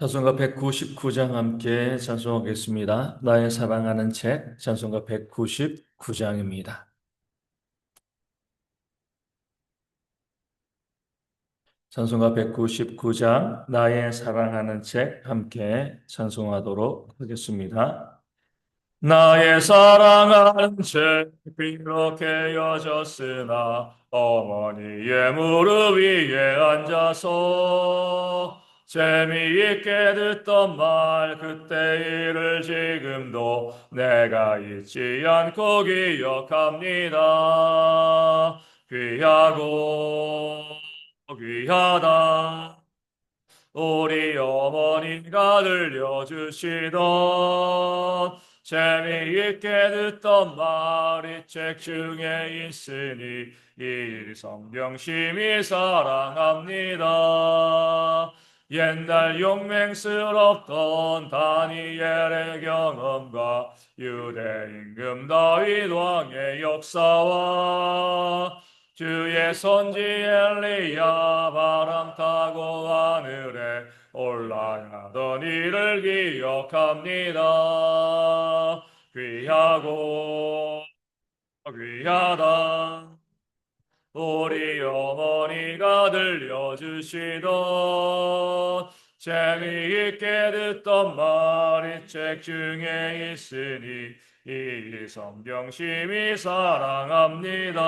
찬송가 199장 함께 찬송하겠습니다. 나의 사랑하는 책 찬송가 199장입니다. 찬송가 199장 나의 사랑하는 책 함께 찬송하도록 하겠습니다. 나의 사랑하는 책 비록 헤어졌으나 어머니의 무릎 위에 앉아서 재미있게 듣던 말 그때 일을 지금도 내가 잊지 않고 기억합니다. 귀하고 귀하다. 우리 어머니가 들려주시던 재미있게 듣던 말이 책 중에 있으니 이 성경심이 사랑합니다. 옛날 용맹스럽던 다니엘의 경험과 유대 임금 다윗 왕의 역사와 주의 선지 엘리야 바람 타고 하늘에 올라가던 일을 기억합니다. 귀하고 귀하다. 우리 어머니가 들려주시던 재미있게 듣던 말이 책 중에 있으니 이 성경심이 사랑합니다.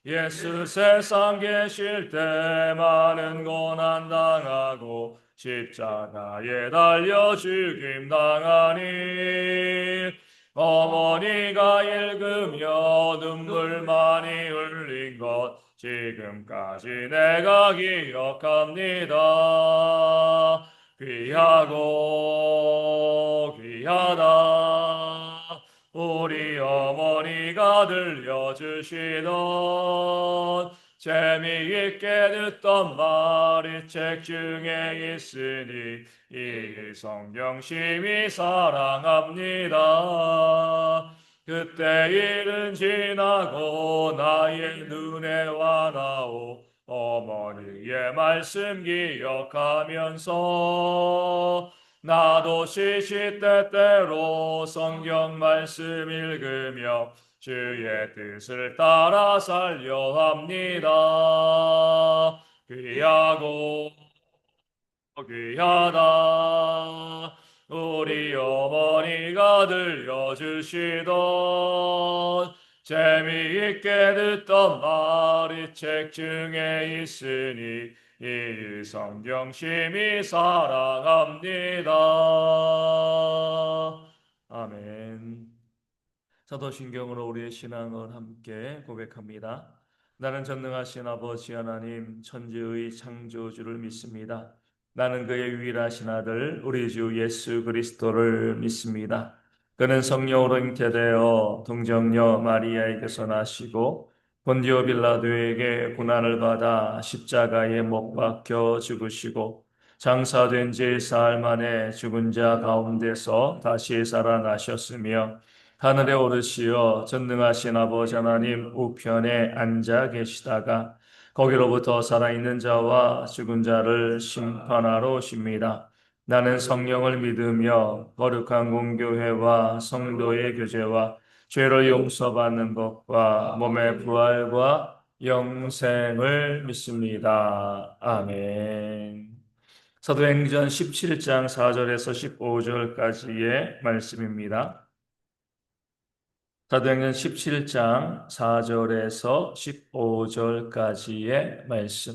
예수 세상 계실 때 많은 고난 당하고 십자가에 달려 죽임 당하니 어머니가 읽으며 눈물 많이 흘린 것 지금까지 내가 기억합니다. 귀하고 귀하다. 우리 어머니가 들려주시던 재미있게 듣던 말이 책 중에 있으니 이 성경심이 사랑합니다. 그때 일은 지나고 나의 눈에 와나오 어머니의 말씀 기억하면서 나도 시시때때로 성경 말씀 읽으며 주의 뜻을 따라 살려 합니다. 귀하고 귀하다. 우리 어머니가 들려주시던 재미있게 듣던 말이 책 중에 있으니 이 성경심이 사랑합니다. 아멘. 사도신경으로 우리의 신앙을 함께 고백합니다. 나는 전능하신 아버지 하나님 천지의 창조주를 믿습니다. 나는 그의 유일하신 아들 우리 주 예수 그리스도를 믿습니다. 그는 성령으로 잉태되어 동정녀 마리아에게서 나시고 본디오 빌라도에게 고난을 받아 십자가에 못 박혀 죽으시고 장사된 지 사흘 만에 죽은 자 가운데서 다시 살아나셨으며 하늘에 오르시어 전능하신 아버지 하나님 우편에 앉아 계시다가 거기로부터 살아있는 자와 죽은 자를 심판하러 오십니다. 나는 성령을 믿으며 거룩한 공교회와 성도의 교제와 죄를 용서받는 것과 몸의 부활과 영생을 믿습니다. 아멘. 사도행전 17장 4절에서 15절까지의 말씀입니다. 사도행전 17장 4절에서 15절까지의 말씀.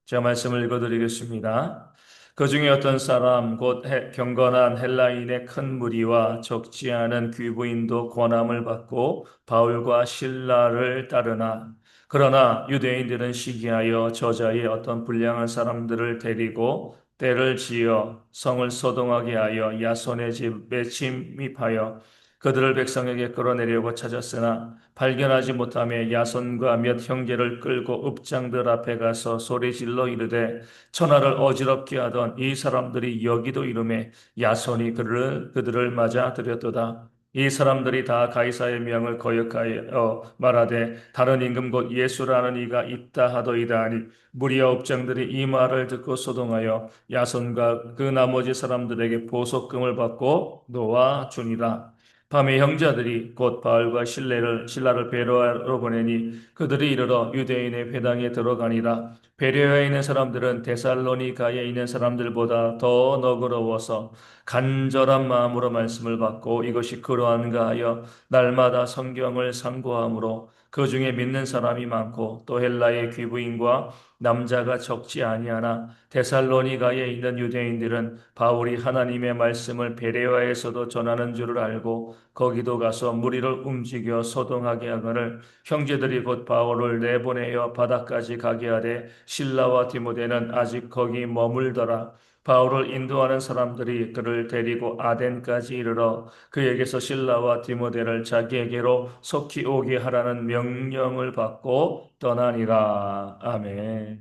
제가 말씀을 읽어드리겠습니다. 그 중에 어떤 사람 곧 경건한 헬라인의 큰 무리와 적지 않은 귀부인도 권함을 받고 바울과 실라를 따르나 그러나 유대인들은 시기하여 저자의 어떤 불량한 사람들을 데리고 때를 지어 성을 소동하게 하여 야손의 집에 침입하여 그들을 백성에게 끌어내려고 찾았으나 발견하지 못하며 야손과 몇 형제를 끌고 읍장들 앞에 가서 소리질러 이르되 천하를 어지럽게 하던 이 사람들이 여기도 이르매 야손이 그들을 맞아 들였도다. 이 사람들이 다 가이사의 명을 거역하여 말하되 다른 임금 곧 예수라는 이가 있다 하더이다 하니 무리와 업장들이 이 말을 듣고 소동하여 야손과 그 나머지 사람들에게 보석금을 받고 놓아 주니라. 밤에 형제들이 곧 바울과 신라를 베로아로 보내니 그들이 이르러 유대인의 회당에 들어가니라. 베레아에 있는 사람들은 데살로니가에 있는 사람들보다 더 너그러워서 간절한 마음으로 말씀을 받고 이것이 그러한가 하여 날마다 성경을 상고하므로 그 중에 믿는 사람이 많고 또 헬라의 귀부인과 남자가 적지 아니하나 데살로니가에 있는 유대인들은 바울이 하나님의 말씀을 베레아에서도 전하는 줄을 알고 거기도 가서 무리를 움직여 소동하게 하거늘 형제들이 곧 바울을 내보내어 바다까지 가게 하되 실라와 디모데는 아직 거기 머물더라. 바울을 인도하는 사람들이 그를 데리고 아덴까지 이르러 그에게서 실라와 디모데를 자기에게로 속히 오게 하라는 명령을 받고 떠나니라. 아멘.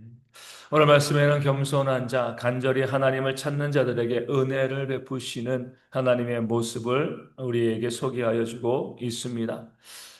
오늘 말씀에는 겸손한 자, 간절히 하나님을 찾는 자들에게 은혜를 베푸시는 하나님의 모습을 우리에게 소개하여 주고 있습니다.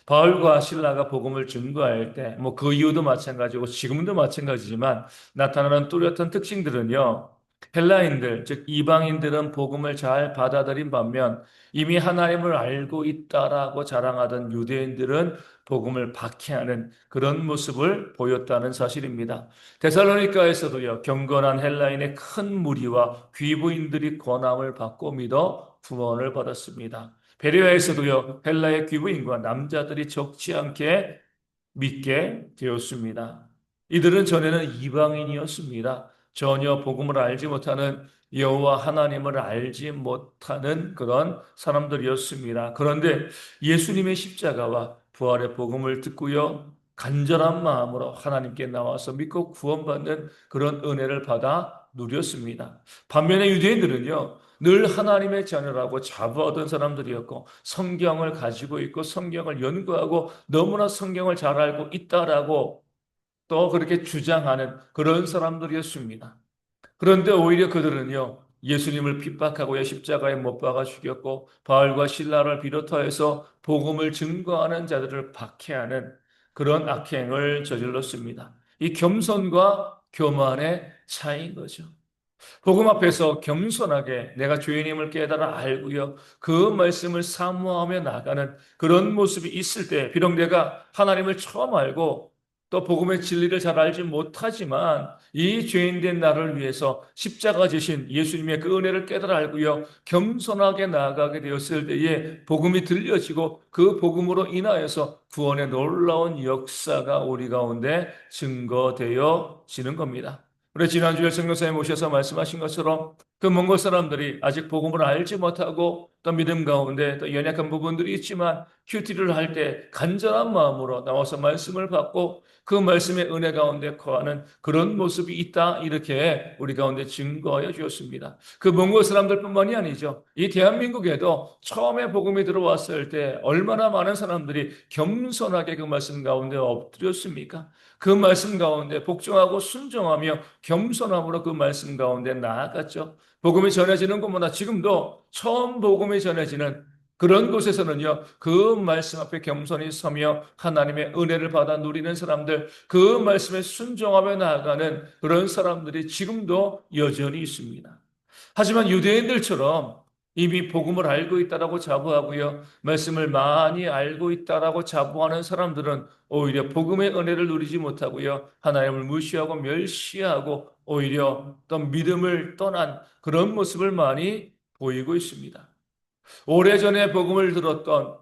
바울과 신라가 복음을 증거할 때, 그 이유도 마찬가지고 지금도 마찬가지지만 나타나는 뚜렷한 특징들은요, 헬라인들, 즉 이방인들은 복음을 잘 받아들인 반면 이미 하나님을 알고 있다라고 자랑하던 유대인들은 복음을 박해하는 그런 모습을 보였다는 사실입니다. 데살로니가에서도요, 경건한 헬라인의 큰 무리와 귀부인들이 권함을 받고 믿어 구원을 받았습니다. 베레아에서도요, 헬라의 귀부인과 남자들이 적지 않게 믿게 되었습니다. 이들은 전에는 이방인이었습니다. 전혀 복음을 알지 못하는 여호와 하나님을 알지 못하는 그런 사람들이었습니다. 그런데 예수님의 십자가와 부활의 복음을 듣고요, 간절한 마음으로 하나님께 나와서 믿고 구원받는 그런 은혜를 받아 누렸습니다. 반면에 유대인들은요, 늘 하나님의 자녀라고 자부하던 사람들이었고 성경을 가지고 있고 성경을 연구하고 너무나 성경을 잘 알고 있다라고 또 그렇게 주장하는 그런 사람들이었습니다. 그런데 오히려 그들은요, 예수님을 핍박하고 십자가에 못 박아 죽였고 바울과 신라를 비롯하여서 복음을 증거하는 자들을 박해하는 그런 악행을 저질렀습니다. 이 겸손과 교만의 차이인 거죠. 복음 앞에서 겸손하게 내가 주인임을 깨달아 알고요, 그 말씀을 사모하며 나가는 그런 모습이 있을 때, 비록 내가 하나님을 처음 알고 또 복음의 진리를 잘 알지 못하지만 이 죄인된 나를 위해서 십자가 지신 예수님의 그 은혜를 깨달아 알고요, 겸손하게 나아가게 되었을 때에 복음이 들려지고 그 복음으로 인하여서 구원의 놀라운 역사가 우리 가운데 증거되어지는 겁니다. 우리 지난주에 성교사님 모셔서 말씀하신 것처럼 그 몽골 사람들이 아직 복음을 알지 못하고 또 믿음 가운데 또 연약한 부분들이 있지만 큐티를 할 때 간절한 마음으로 나와서 말씀을 받고 그 말씀의 은혜 가운데 거하는 그런 모습이 있다, 이렇게 우리 가운데 증거하여 주었습니다. 그 몽골 사람들뿐만이 아니죠. 이 대한민국에도 처음에 복음이 들어왔을 때 얼마나 많은 사람들이 겸손하게 그 말씀 가운데 엎드렸습니까? 그 말씀 가운데 복종하고 순종하며 겸손함으로 그 말씀 가운데 나아갔죠. 복음이 전해지는 곳마다 지금도 처음 복음이 전해지는 그런 곳에서는요, 그 말씀 앞에 겸손히 서며 하나님의 은혜를 받아 누리는 사람들, 그 말씀에 순종하며 나아가는 그런 사람들이 지금도 여전히 있습니다. 하지만 유대인들처럼 이미 복음을 알고 있다라고 자부하고요, 말씀을 많이 알고 있다라고 자부하는 사람들은 오히려 복음의 은혜를 누리지 못하고요, 하나님을 무시하고 멸시하고 오히려 또 믿음을 떠난 그런 모습을 많이 보이고 있습니다. 오래전에 복음을 들었던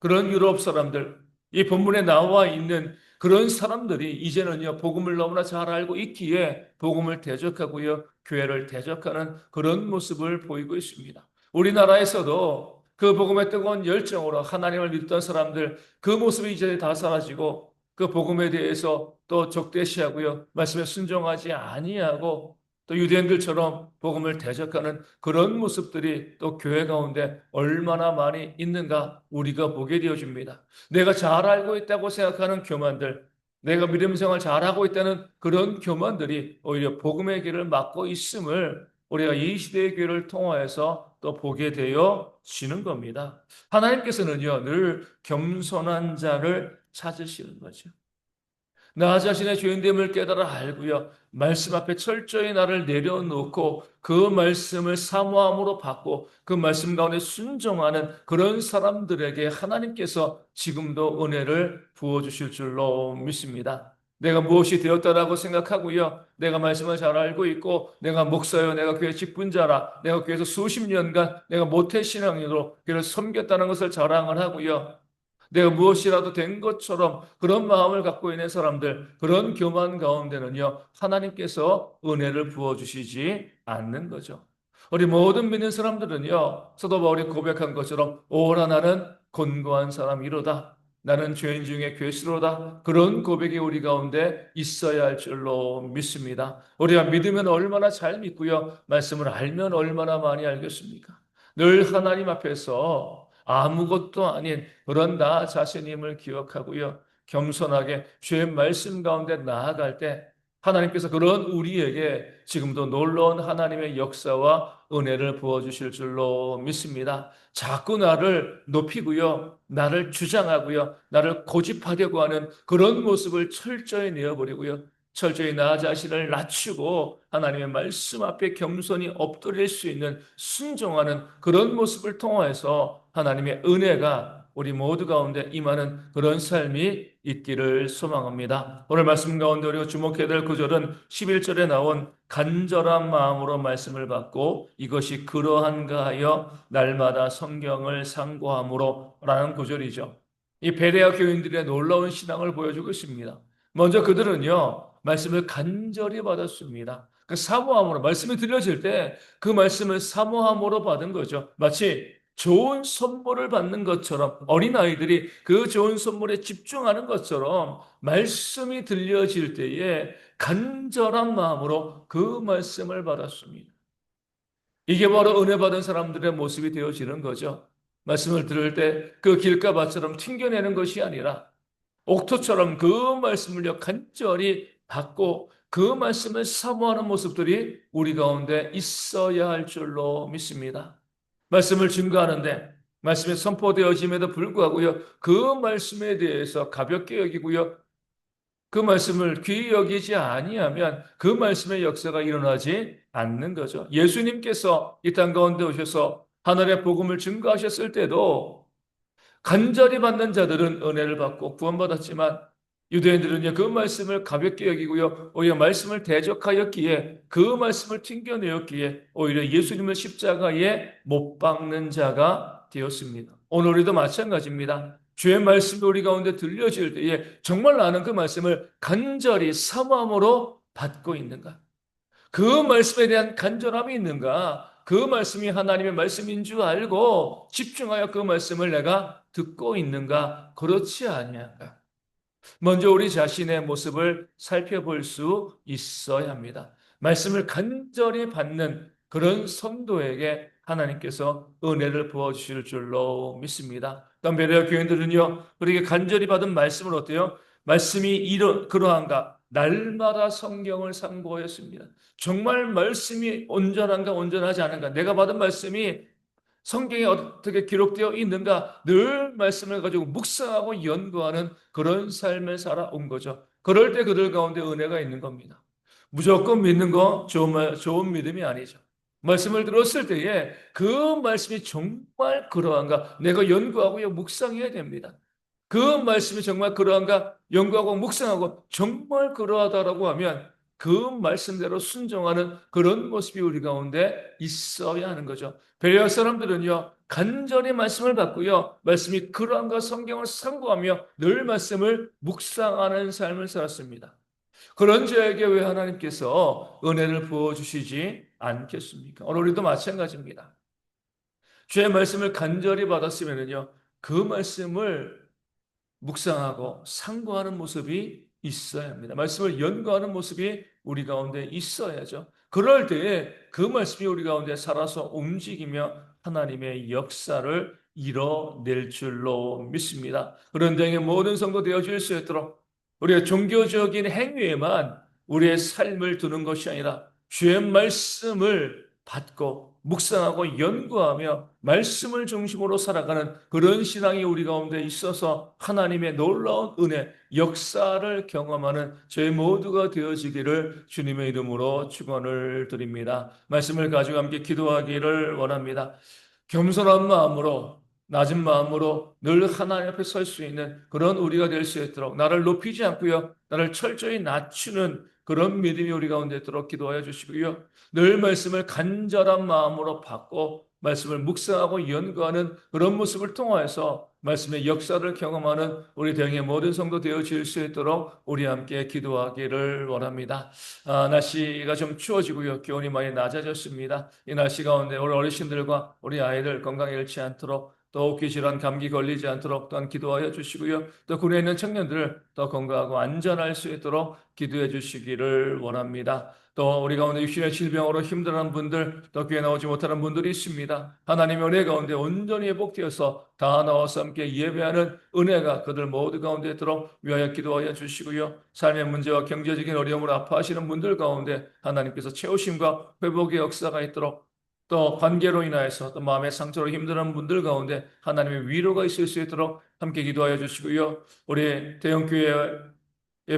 그런 유럽 사람들, 이 본문에 나와 있는 그런 사람들이 이제는요, 복음을 너무나 잘 알고 있기에 복음을 대적하고요, 교회를 대적하는 그런 모습을 보이고 있습니다. 우리나라에서도 그 복음의 뜨거운 열정으로 하나님을 믿던 사람들, 그 모습이 이제 다 사라지고 그 복음에 대해서 또 적대시하고요, 말씀에 순종하지 아니하고 또 유대인들처럼 복음을 대적하는 그런 모습들이 또 교회 가운데 얼마나 많이 있는가 우리가 보게 되어집니다. 내가 잘 알고 있다고 생각하는 교만들, 내가 믿음 생활 잘하고 있다는 그런 교만들이 오히려 복음의 길을 막고 있음을 우리가 이 시대의 교회를 통하여서 또 보게 되어지는 겁니다. 하나님께서는요, 늘 겸손한 자를 찾으시는 거죠. 나 자신의 죄인됨을 깨달아 알고요. 말씀 앞에 철저히 나를 내려놓고 그 말씀을 사모함으로 받고 그 말씀 가운데 순종하는 그런 사람들에게 하나님께서 지금도 은혜를 부어주실 줄로 믿습니다. 내가 무엇이 되었다라고 생각하고요. 내가 말씀을 잘 알고 있고 내가 목사요. 내가 교회 직분자라. 내가 교회에서 수십 년간 내가 모태신앙으로 교회를 섬겼다는 것을 자랑을 하고요. 내가 무엇이라도 된 것처럼 그런 마음을 갖고 있는 사람들, 그런 교만 가운데는요, 하나님께서 은혜를 부어주시지 않는 거죠. 우리 모든 믿는 사람들은요, 사도 바울이 고백한 것처럼, 오라 나는 곤고한 사람이로다. 나는 죄인 중에 괴수로다. 그런 고백이 우리 가운데 있어야 할 줄로 믿습니다. 우리가 믿으면 얼마나 잘 믿고요, 말씀을 알면 얼마나 많이 알겠습니까? 늘 하나님 앞에서 아무것도 아닌 그런 나 자신임을 기억하고요. 겸손하게 주의 말씀 가운데 나아갈 때 하나님께서 그런 우리에게 지금도 놀라운 하나님의 역사와 은혜를 부어주실 줄로 믿습니다. 자꾸 나를 높이고요. 나를 주장하고요. 나를 고집하려고 하는 그런 모습을 철저히 내어버리고요. 철저히 나 자신을 낮추고 하나님의 말씀 앞에 겸손히 엎드릴 수 있는 순종하는 그런 모습을 통하여서 하나님의 은혜가 우리 모두 가운데 임하는 그런 삶이 있기를 소망합니다. 오늘 말씀 가운데 우리가 주목해야 될 구절은 11절에 나온 간절한 마음으로 말씀을 받고 이것이 그러한가 하여 날마다 성경을 상고함으로 라는 구절이죠. 이 베레아 교인들의 놀라운 신앙을 보여주고 있습니다. 먼저 그들은요, 말씀을 간절히 받았습니다. 그 사모함으로, 말씀이 들려질 때 그 말씀을 사모함으로 받은 거죠. 마치 좋은 선물을 받는 것처럼 어린아이들이 그 좋은 선물에 집중하는 것처럼 말씀이 들려질 때에 간절한 마음으로 그 말씀을 받았습니다. 이게 바로 은혜 받은 사람들의 모습이 되어지는 거죠. 말씀을 들을 때 그 길가밭처럼 튕겨내는 것이 아니라 옥토처럼 그 말씀을요 간절히 받고 그 말씀을 사모하는 모습들이 우리 가운데 있어야 할 줄로 믿습니다. 말씀을 증거하는데 말씀이 선포되어짐에도 불구하고요 그 말씀에 대해서 가볍게 여기고요 그 말씀을 귀히 여기지 아니하면 그 말씀의 역사가 일어나지 않는 거죠. 예수님께서 이 땅 가운데 오셔서 하늘의 복음을 증거하셨을 때도 간절히 받는 자들은 은혜를 받고 구원받았지만 유대인들은요 그 말씀을 가볍게 여기고요 오히려 말씀을 대적하였기에 그 말씀을 튕겨내었기에 오히려 예수님을 십자가에 못 박는 자가 되었습니다. 오늘 우리도 마찬가지입니다. 주의 말씀이 우리 가운데 들려질 때에 정말 나는 그 말씀을 간절히 사모함으로 받고 있는가? 그 말씀에 대한 간절함이 있는가? 그 말씀이 하나님의 말씀인 줄 알고 집중하여 그 말씀을 내가 듣고 있는가? 그렇지 아니한가? 먼저 우리 자신의 모습을 살펴볼 수 있어야 합니다. 말씀을 간절히 받는 그런 성도에게 하나님께서 은혜를 부어주실 줄로 믿습니다. 또 베레아 교인들은요, 우리에게 간절히 받은 말씀을 어때요? 말씀이 그러한가? 날마다 성경을 상고하였습니다. 정말 말씀이 온전한가, 온전하지 않은가? 내가 받은 말씀이 성경에 어떻게 기록되어 있는가 늘 말씀을 가지고 묵상하고 연구하는 그런 삶을 살아온 거죠. 그럴 때 그들 가운데 은혜가 있는 겁니다. 무조건 믿는 거 좋은 믿음이 아니죠. 말씀을 들었을 때에 그 말씀이 정말 그러한가 내가 연구하고 묵상해야 됩니다. 그 말씀이 정말 그러한가 연구하고 묵상하고 정말 그러하다라고 하면 그 말씀대로 순종하는 그런 모습이 우리 가운데 있어야 하는 거죠. 베레아 사람들은요 간절히 말씀을 받고요 말씀이 그러한가 성경을 상고하며 늘 말씀을 묵상하는 삶을 살았습니다. 그런 자에게 왜 하나님께서 은혜를 부어주시지 않겠습니까? 오늘 우리도 마찬가지입니다. 주의 말씀을 간절히 받았으면요 그 말씀을 묵상하고 상고하는 모습이 있어야 합니다. 말씀을 연구하는 모습이 우리 가운데 있어야죠. 그럴 때에 그 말씀이 우리 가운데 살아서 움직이며 하나님의 역사를 이뤄낼 줄로 믿습니다. 그런 등의 모든 성도 되어질 수 있도록 우리가 종교적인 행위에만 우리의 삶을 두는 것이 아니라 주의 말씀을 받고 묵상하고 연구하며 말씀을 중심으로 살아가는 그런 신앙이 우리 가운데 있어서 하나님의 놀라운 은혜, 역사를 경험하는 저희 모두가 되어지기를 주님의 이름으로 축원을 드립니다. 말씀을 가지고 함께 기도하기를 원합니다. 겸손한 마음으로 낮은 마음으로 늘 하나님 앞에 설 수 있는 그런 우리가 될 수 있도록 나를 높이지 않고요. 나를 철저히 낮추는 그런 믿음이 우리 가운데 있도록 기도하여 주시고요. 늘 말씀을 간절한 마음으로 받고 말씀을 묵상하고 연구하는 그런 모습을 통하여서 말씀의 역사를 경험하는 우리 대형의 모든 성도 되어질 수 있도록 우리 함께 기도하기를 원합니다. 날씨가 좀 추워지고요. 기온이 많이 낮아졌습니다. 이 날씨 가운데 우리 어르신들과 우리 아이들 건강에 잃지 않도록 또 기질환 감기 걸리지 않도록 또한 기도하여 주시고요. 또 군에 있는 청년들 더 건강하고 안전할 수 있도록 기도해 주시기를 원합니다. 또 우리 가운데 육신의 질병으로 힘들어하는 분들, 또 교회 나오지 못하는 분들이 있습니다. 하나님의 은혜 가운데 온전히 회복되어서 다 나와서 함께 예배하는 은혜가 그들 모두 가운데 있도록 위하여 기도하여 주시고요. 삶의 문제와 경제적인 어려움을 아파하시는 분들 가운데 하나님께서 채우심과 회복의 역사가 있도록 또 관계로 인하여서 또 마음의 상처로 힘들어하는 분들 가운데 하나님의 위로가 있을 수 있도록 함께 기도하여 주시고요. 우리 대형교회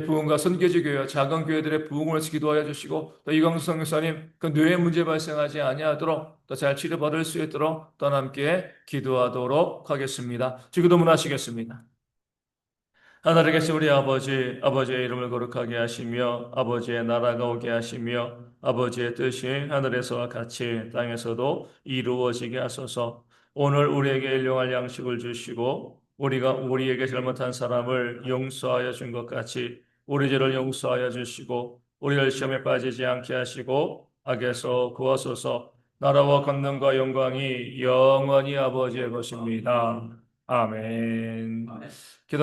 부흥과 선교지 교회와 작은 교회들의 부흥을 위해서 기도하여 주시고 또 이광수 선교사님 그 뇌에 문제 발생하지 아니하도록 또 잘 치료받을 수 있도록 또 함께 기도하도록 하겠습니다. 기도문하시겠습니다. 하늘에 계신 우리 아버지, 아버지의 이름을 거룩하게 하시며 아버지의 나라가 오게 하시며 아버지의 뜻이 하늘에서와 같이 땅에서도 이루어지게 하소서. 오늘 우리에게 일용할 양식을 주시고 우리가 우리에게 잘못한 사람을 용서하여 준 것 같이 우리 죄를 용서하여 주시고 우리를 시험에 빠지지 않게 하시고 악에서 구하소서. 나라와 권능과 영광이 영원히 아버지의 것입니다. 아멘.